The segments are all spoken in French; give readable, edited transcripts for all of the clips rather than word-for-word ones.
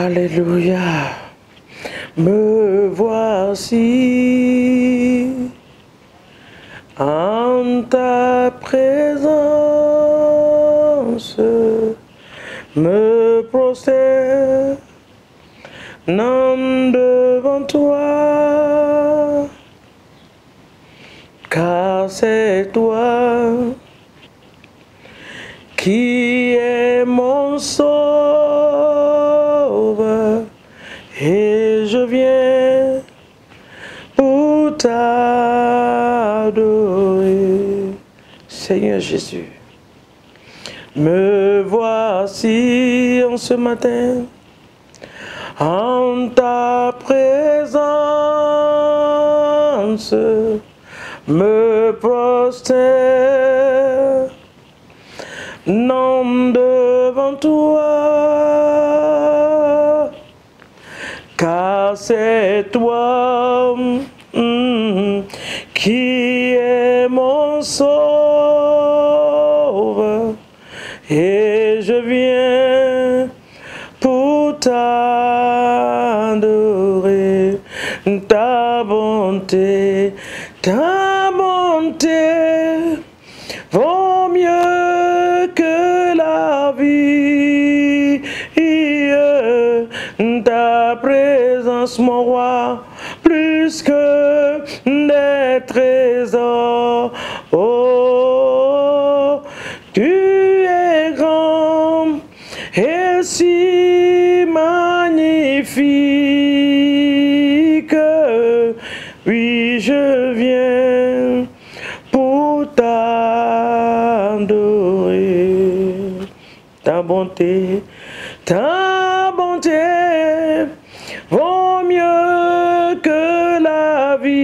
Alléluia, me voici en ta présence, me prosterne devant toi, car c'est toi qui est mon sauveur, et je viens pour t'adorer. Seigneur Jésus, me voici en ce matin, en ta présence, me prosterne devant toi, car c'est toi qui est mon sauveur, et je viens pour t'adorer. Ta bonté vaut mieux que la vie. Ta présence, mon roi, plus que des trésors. Oh, tu es grand et si magnifique. Oui, je viens pour t'adorer. Ta bonté vaut mieux que la vie.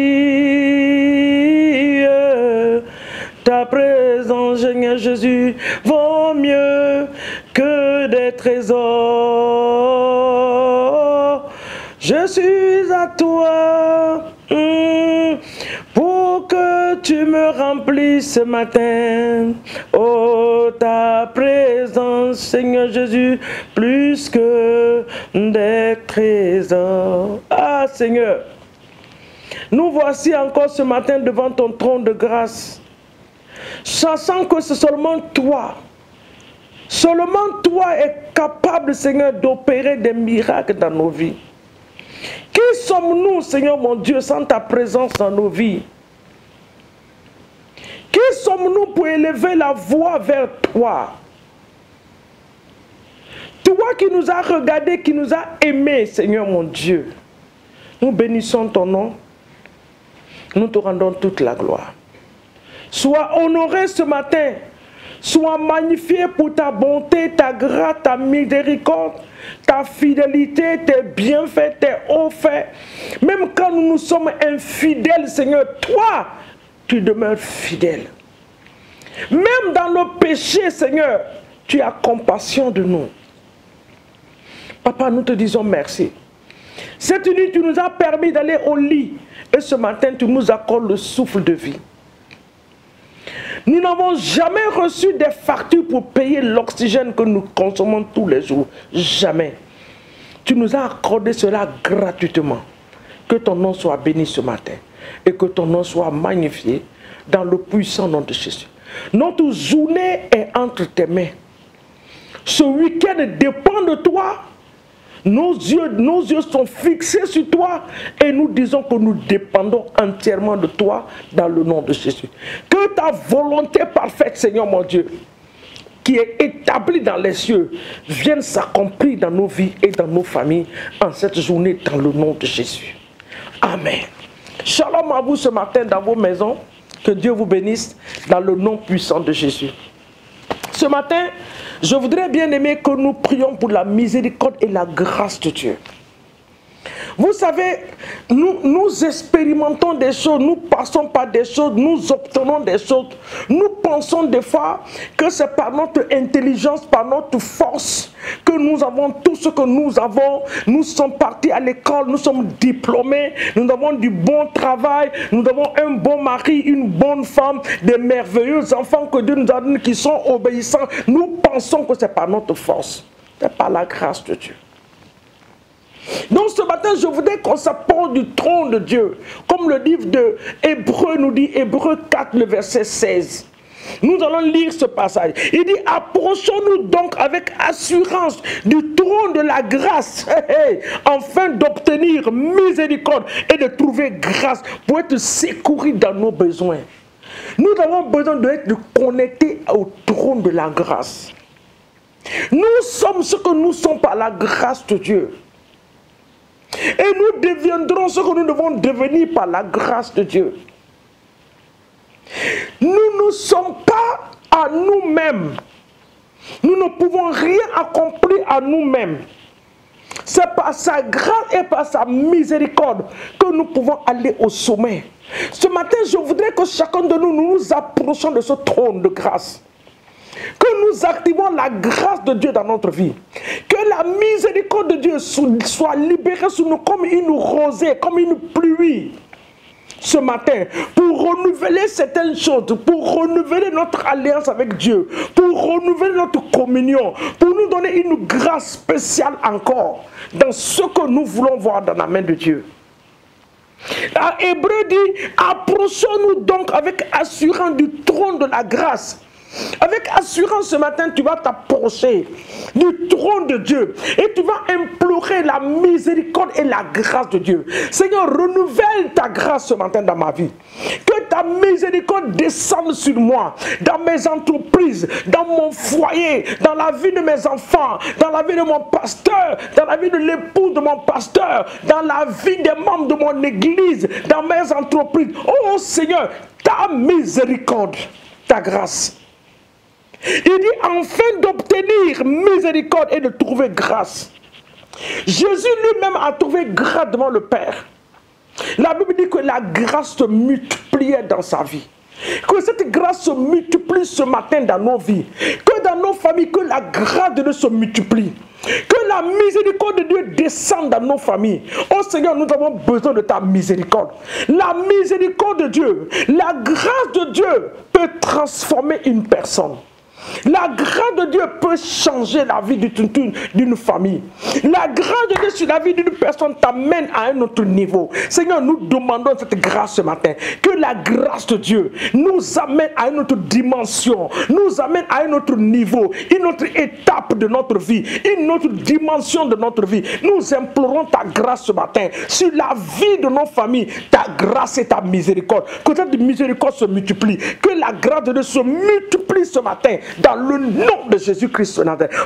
Ta présence, Seigneur Jésus, vaut mieux que des trésors. Je suis à toi pour que tu me remplisses ce matin. Oh, ta présence, Seigneur Jésus, plus que des trésors. Ah, Seigneur, nous voici encore ce matin devant ton trône de grâce, sachant que c'est seulement toi est capable, Seigneur, d'opérer des miracles dans nos vies. Qui sommes-nous, Seigneur mon Dieu, sans ta présence dans nos vies? Qui sommes-nous pour élever la voix vers toi? Toi qui nous as regardés, qui nous as aimés, Seigneur mon Dieu. Nous bénissons ton nom. Nous te rendons toute la gloire. Sois honoré ce matin. Sois magnifié pour ta bonté, ta grâce, ta miséricorde, ta fidélité, tes bienfaits, tes hauts faits. Même quand nous nous sommes infidèles, Seigneur, toi, tu demeures fidèle. Même dans nos péchés, Seigneur, tu as compassion de nous. Papa, nous te disons merci. Cette nuit, tu nous as permis d'aller au lit. Et ce matin, tu nous accordes le souffle de vie. Nous n'avons jamais reçu des factures pour payer l'oxygène que nous consommons tous les jours. Jamais. Tu nous as accordé cela gratuitement. Que ton nom soit béni ce matin. Et que ton nom soit magnifié dans le puissant nom de Jésus. Notre journée est entre tes mains. Ce week-end dépend de toi. Nos yeux sont fixés sur toi et nous disons que nous dépendons entièrement de toi dans le nom de Jésus. Que ta volonté parfaite, Seigneur mon Dieu, qui est établie dans les cieux, vienne s'accomplir dans nos vies et dans nos familles en cette journée dans le nom de Jésus. Amen. Shalom à vous ce matin dans vos maisons. Que Dieu vous bénisse dans le nom puissant de Jésus. Ce matin, je voudrais bien aimer que nous prions pour la miséricorde et la grâce de Dieu. Vous savez, nous expérimentons des choses, nous passons par des choses, nous obtenons des choses. Nous pensons des fois que c'est par notre intelligence, par notre force que nous avons tout ce que nous avons. Nous sommes partis à l'école, nous sommes diplômés, nous avons du bon travail, nous avons un bon mari, une bonne femme, des merveilleux enfants que Dieu nous a donnés qui sont obéissants. Nous pensons que c'est par notre force, c'est par la grâce de Dieu. Donc ce matin, je voudrais qu'on s'approche du trône de Dieu. Comme le livre de Hébreux nous dit, Hébreux 4, le verset 16. Nous allons lire ce passage. Il dit, approchons-nous donc avec assurance du trône de la grâce, afin d'obtenir miséricorde et de trouver grâce pour être secourus dans nos besoins. Nous avons besoin d'être connectés au trône de la grâce. Nous sommes ce que nous sommes par la grâce de Dieu. Et nous deviendrons ce que nous devons devenir par la grâce de Dieu. Nous ne sommes pas à nous-mêmes. Nous ne pouvons rien accomplir à nous-mêmes. C'est par sa grâce et par sa miséricorde que nous pouvons aller au sommet. Ce matin, je voudrais que chacun de nous nous approchions de ce trône de grâce. Que nous activons la grâce de Dieu dans notre vie. Que la miséricorde de Dieu soit libérée sur nous comme une rosée, comme une pluie. Ce matin, pour renouveler certaines choses, pour renouveler notre alliance avec Dieu, pour renouveler notre communion, pour nous donner une grâce spéciale encore dans ce que nous voulons voir dans la main de Dieu. Hébreu dit, approchons-nous donc avec assurance du trône de la grâce. Avec assurance ce matin, tu vas t'approcher du trône de Dieu et tu vas implorer la miséricorde et la grâce de Dieu. Seigneur, renouvelle ta grâce ce matin dans ma vie. Que ta miséricorde descende sur moi, dans mes entreprises, dans mon foyer, dans la vie de mes enfants, dans la vie de mon pasteur, dans la vie de l'époux de mon pasteur, dans la vie des membres de mon église, dans mes entreprises. Oh Seigneur, ta miséricorde, ta grâce. Il dit enfin d'obtenir miséricorde et de trouver grâce. Jésus lui-même a trouvé grâce devant le Père. La Bible dit que la grâce se multipliait dans sa vie. Que cette grâce se multiplie ce matin dans nos vies. Que dans nos familles, que la grâce de Dieu se multiplie. Que la miséricorde de Dieu descende dans nos familles. Oh Seigneur, nous avons besoin de ta miséricorde. La miséricorde de Dieu, la grâce de Dieu peut transformer une personne. La grâce de Dieu peut changer la vie d'une famille. La grâce de Dieu sur la vie d'une personne t'amène à un autre niveau. Seigneur, nous demandons cette grâce ce matin. Que la grâce de Dieu nous amène à une autre dimension, nous amène à un autre niveau, une autre étape de notre vie, une autre dimension de notre vie. Nous implorons ta grâce ce matin sur la vie de nos familles, ta grâce et ta miséricorde. Que cette miséricorde se multiplie, que la grâce de Dieu se multiplie ce matin. Dans le nom de Jésus-Christ.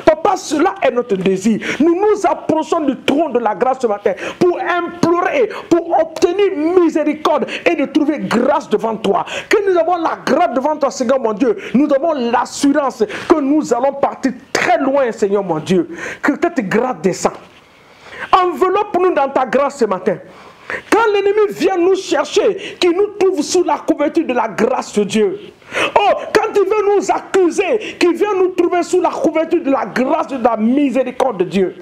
Papa, cela est notre désir. Nous nous approchons du trône de la grâce ce matin pour implorer, pour obtenir miséricorde et de trouver grâce devant toi. Que nous avons la grâce devant toi, Seigneur mon Dieu. Nous avons l'assurance que nous allons partir très loin, Seigneur mon Dieu. Que cette grâce descende. Enveloppe-nous dans ta grâce ce matin. Quand l'ennemi vient nous chercher, qu'il nous trouve sous la couverture de la grâce de Dieu. Oh, quand il veut nous accuser, qu'il vient nous trouver sous la couverture de la grâce et de la miséricorde de Dieu.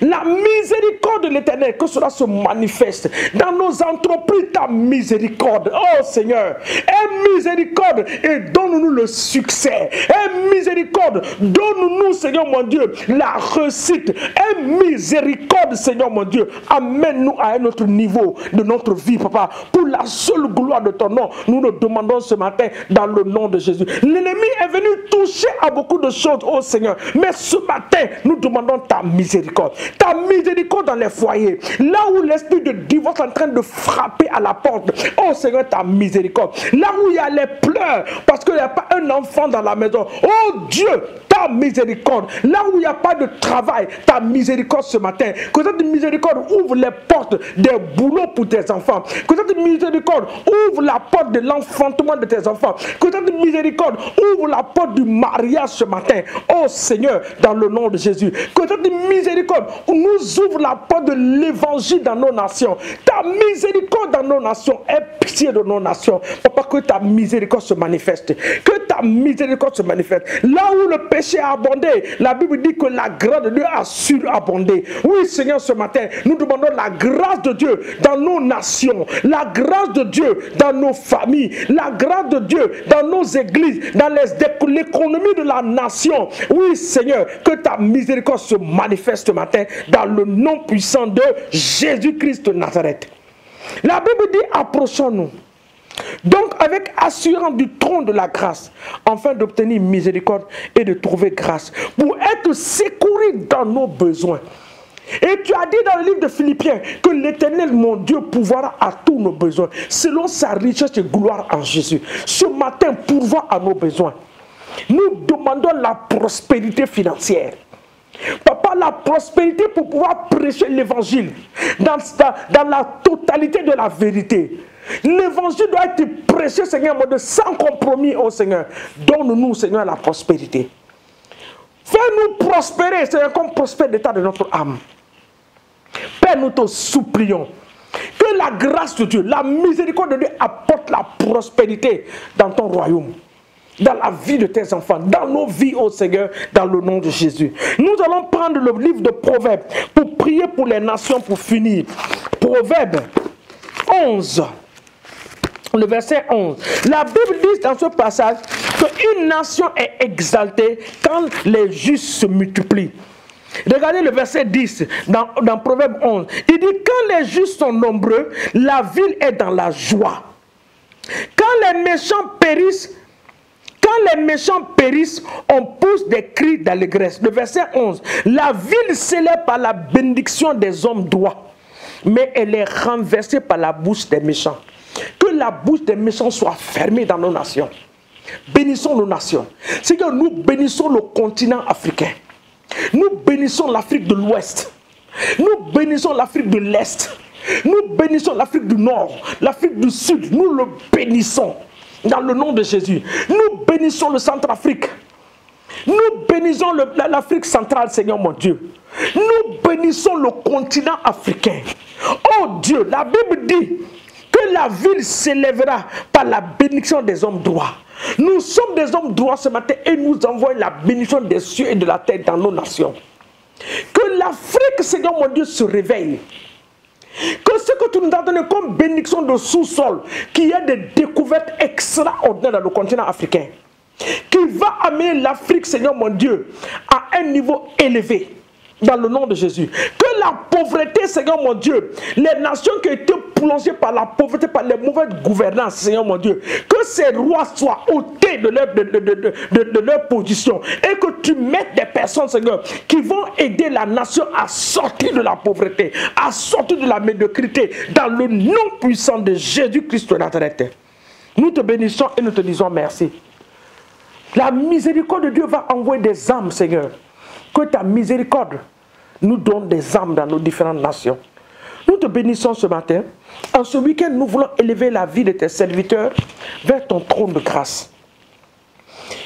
La miséricorde de l'Éternel, que cela se manifeste dans nos entreprises, ta miséricorde. Oh Seigneur, aie miséricorde et donne-nous le succès. Aie miséricorde, donne-nous, Seigneur mon Dieu, la réussite. Aie miséricorde, Seigneur mon Dieu, amène-nous à un autre niveau de notre vie, Papa. Pour la seule gloire de ton nom, nous le demandons ce matin dans le nom de Jésus. L'ennemi est venu toucher à beaucoup de choses, oh Seigneur, mais ce matin, nous demandons ta miséricorde. Ta miséricorde dans les foyers. Là où l'esprit de divorce est en train de frapper à la porte. Oh Seigneur, ta miséricorde. Là où il y a les pleurs parce qu'il n'y a pas un enfant dans la maison. Oh Dieu, ta miséricorde. Là où il n'y a pas de travail, ta miséricorde ce matin. Que cette miséricorde ouvre les portes des boulots pour tes enfants. Que cette miséricorde ouvre la porte de l'enfantement de tes enfants. Que cette miséricorde ouvre la porte du mariage ce matin. Oh Seigneur, dans le nom de Jésus. Que cette miséricorde nous ouvre la porte de l'évangile dans nos nations. Ta miséricorde dans nos nations. Aie pitié de nos nations. Papa, que ta miséricorde se manifeste. Que ta miséricorde se manifeste. Là où le péché a abondé, la Bible dit que la grâce de Dieu a surabondé. Oui, Seigneur, ce matin, nous demandons la grâce de Dieu dans nos nations, la grâce de Dieu dans nos familles, la grâce de Dieu dans nos églises, dans l'économie de la nation. Oui, Seigneur, que ta miséricorde se manifeste ce matin dans le nom puissant de Jésus-Christ de Nazareth. La Bible dit, approchons-nous donc avec assurance du trône de la grâce, afin d'obtenir miséricorde et de trouver grâce, pour être secouru dans nos besoins. Et tu as dit dans le livre de Philippiens que l'Éternel, mon Dieu, pourvoira à tous nos besoins, selon sa richesse et gloire en Jésus. Ce matin, pourvoit à nos besoins. Nous demandons la prospérité financière. Papa, la prospérité pour pouvoir prêcher l'évangile dans la totalité de la vérité. L'évangile doit être prêché, Seigneur, sans compromis, oh Seigneur. Donne-nous, Seigneur, la prospérité. Fais-nous prospérer, Seigneur, comme prospère l'état de notre âme. Père, nous te supplions que la grâce de Dieu, la miséricorde de Dieu apporte la prospérité dans ton royaume, dans la vie de tes enfants, dans nos vies, ô Seigneur, dans le nom de Jésus. Nous allons prendre le livre de Proverbes pour prier pour les nations pour finir. Proverbes 11, le verset 11. La Bible dit dans ce passage qu'une nation est exaltée quand les justes se multiplient. Regardez le verset 10 dans Proverbe 11. Il dit, quand les justes sont nombreux, la ville est dans la joie. Quand les méchants périssent, on pousse des cris d'allégresse. Le verset 11. La ville s'élève par la bénédiction des hommes droits, mais elle est renversée par la bouche des méchants. Que la bouche des méchants soit fermée dans nos nations. Bénissons nos nations. Seigneur, nous bénissons le continent africain. Nous bénissons l'Afrique de l'Ouest. Nous bénissons l'Afrique de l'Est. Nous bénissons l'Afrique du Nord, l'Afrique du Sud. Nous le bénissons dans le nom de Jésus. Nous bénissons le Centrafrique. Nous bénissons l'Afrique centrale, Seigneur mon Dieu. Nous bénissons le continent africain. Oh Dieu, la Bible dit que la ville s'élèvera par la bénédiction des hommes droits. Nous sommes des hommes droits ce matin et nous envoyons la bénédiction des cieux et de la terre dans nos nations. Que l'Afrique, Seigneur mon Dieu, se réveille. Que ce que tu nous as donné comme bénédiction de sous-sol, qu'il y ait des découvertes extraordinaires dans le continent africain, qui va amener l'Afrique, Seigneur mon Dieu, à un niveau élevé. Dans le nom de Jésus. Que la pauvreté, Seigneur mon Dieu, les nations qui ont été plongées par la pauvreté, par les mauvaises gouvernances, Seigneur mon Dieu, que ces rois soient ôtés de leur position et que tu mettes des personnes, Seigneur, qui vont aider la nation à sortir de la pauvreté, à sortir de la médiocrité, dans le nom puissant de Jésus-Christ de Nazareth. Nous te bénissons et nous te disons merci. La miséricorde de Dieu va envoyer des âmes, Seigneur. Que ta miséricorde nous donne des âmes dans nos différentes nations. Nous te bénissons ce matin. En ce week-end, nous voulons élever la vie de tes serviteurs vers ton trône de grâce.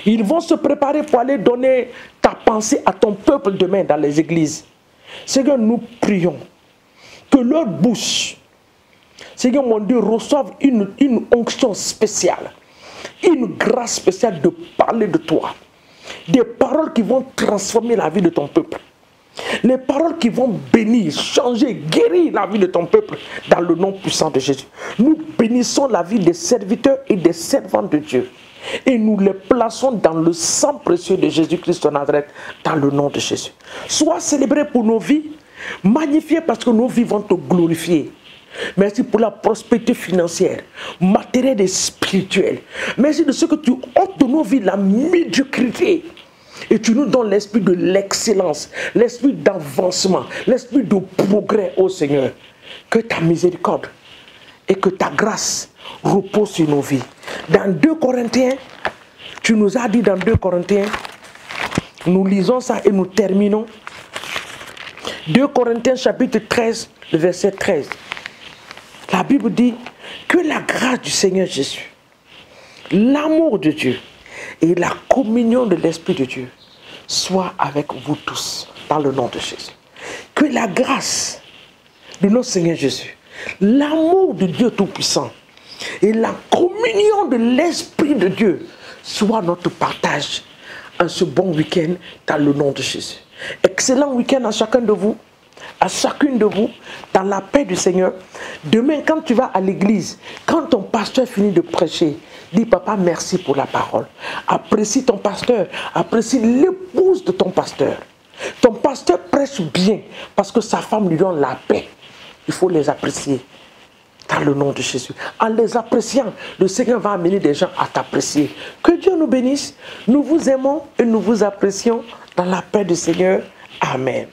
Ils vont se préparer pour aller donner ta pensée à ton peuple demain dans les églises. Seigneur, nous prions que leur bouche, Seigneur mon Dieu, reçoive une onction spéciale, une grâce spéciale de parler de toi. Des paroles qui vont transformer la vie de ton peuple. Les paroles qui vont bénir, changer, guérir la vie de ton peuple dans le nom puissant de Jésus. Nous bénissons la vie des serviteurs et des servantes de Dieu. Et nous les plaçons dans le sang précieux de Jésus-Christ de Nazareth, dans le nom de Jésus. Sois célébré pour nos vies, magnifié parce que nos vies vont te glorifier. Merci pour la prospérité financière, matérielle et spirituelle. Merci de ce que tu ôtes de nos vies la médiocrité. Et tu nous donnes l'esprit de l'excellence, l'esprit d'avancement, l'esprit de progrès, ô Seigneur. Que ta miséricorde et que ta grâce reposent sur nos vies. Dans 2 Corinthiens, tu nous as dit dans 2 Corinthiens, nous lisons ça et nous terminons. 2 Corinthiens chapitre 13, le verset 13. La Bible dit que la grâce du Seigneur Jésus, l'amour de Dieu et la communion de l'Esprit de Dieu soient avec vous tous dans le nom de Jésus. Que la grâce de notre Seigneur Jésus, l'amour de Dieu Tout-Puissant et la communion de l'Esprit de Dieu soit notre partage en ce bon week-end dans le nom de Jésus. Excellent week-end à chacun de vous, à chacune de vous, dans la paix du Seigneur. Demain, quand tu vas à l'église, quand ton pasteur finit de prêcher, dis papa, merci pour la parole. Apprécie ton pasteur, apprécie l'épouse de ton pasteur. Ton pasteur prêche bien parce que sa femme lui donne la paix. Il faut les apprécier dans le nom de Jésus. En les appréciant, le Seigneur va amener des gens à t'apprécier. Que Dieu nous bénisse. Nous vous aimons et nous vous apprécions dans la paix du Seigneur. Amen.